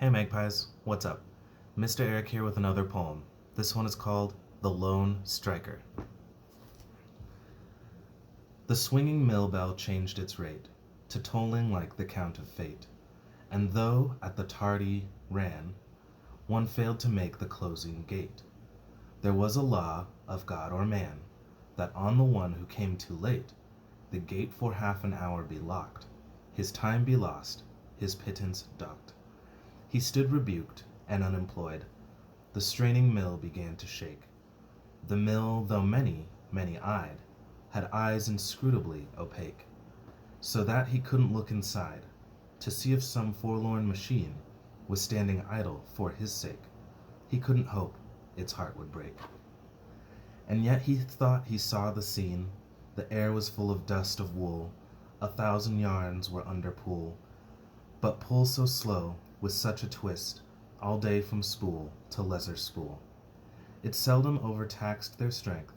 Hey Magpies, what's up? Mr. Eric here with another poem. This one is called The Lone Striker. The swinging mill bell changed its rate to tolling like the count of fate, and though at the tardy ran, one failed to make the closing gate. There was a law of God or man, that on the one who came too late, the gate for half an hour be locked, his time be lost, his pittance docked. He stood rebuked and unemployed. The straining mill began to shake. The mill, though many, many-eyed, had eyes inscrutably opaque, so that he couldn't look inside to see if some forlorn machine was standing idle for his sake. He couldn't hope its heart would break. And yet he thought he saw the scene. The air was full of dust of wool. 1,000 yarns were under pull, but pull so slow, with such a twist, all day from spool to lesser spool. It seldom overtaxed their strength.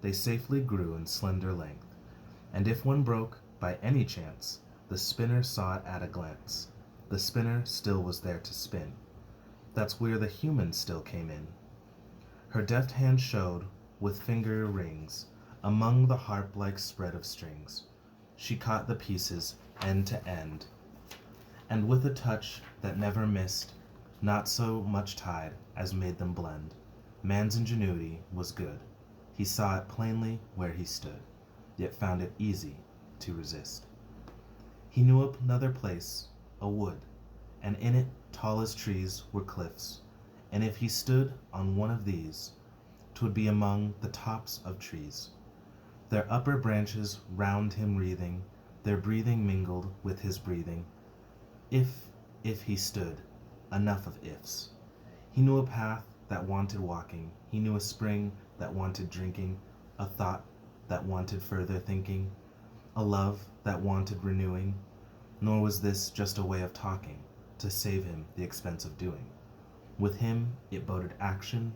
They safely grew in slender length, and if one broke by any chance, the spinner saw it at a glance. The spinner still was there to spin. That's where the human still came in. Her deft hand showed, with finger rings, among the harp-like spread of strings. She caught the pieces end to end, and with a touch that never missed, not so much tied as made them blend. Man's ingenuity was good. He saw it plainly where he stood, yet found it easy to resist. He knew another place, a wood, and in it, tall as trees, were cliffs, and if he stood on one of these, 'twould be among the tops of trees, their upper branches round him wreathing, their breathing mingled with his breathing. If he stood, enough of ifs. He knew a path that wanted walking, he knew a spring that wanted drinking, a thought that wanted further thinking, a love that wanted renewing, nor was this just a way of talking, to save him the expense of doing. With him it boded action,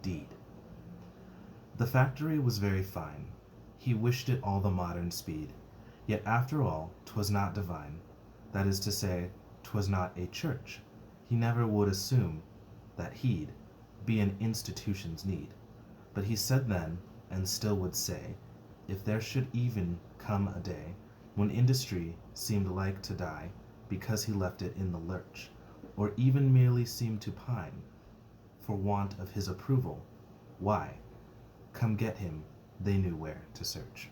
deed. The factory was very fine, he wished it all the modern speed, yet after all 'twas not divine, that is to say, 'twas not a church. He never would assume that he'd be an institution's need, but he said then, and still would say, if there should even come a day when industry seemed like to die because he left it in the lurch, or even merely seemed to pine for want of his approval, why, come get him, they knew where to search.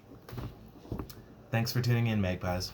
Thanks for tuning in, Magpies.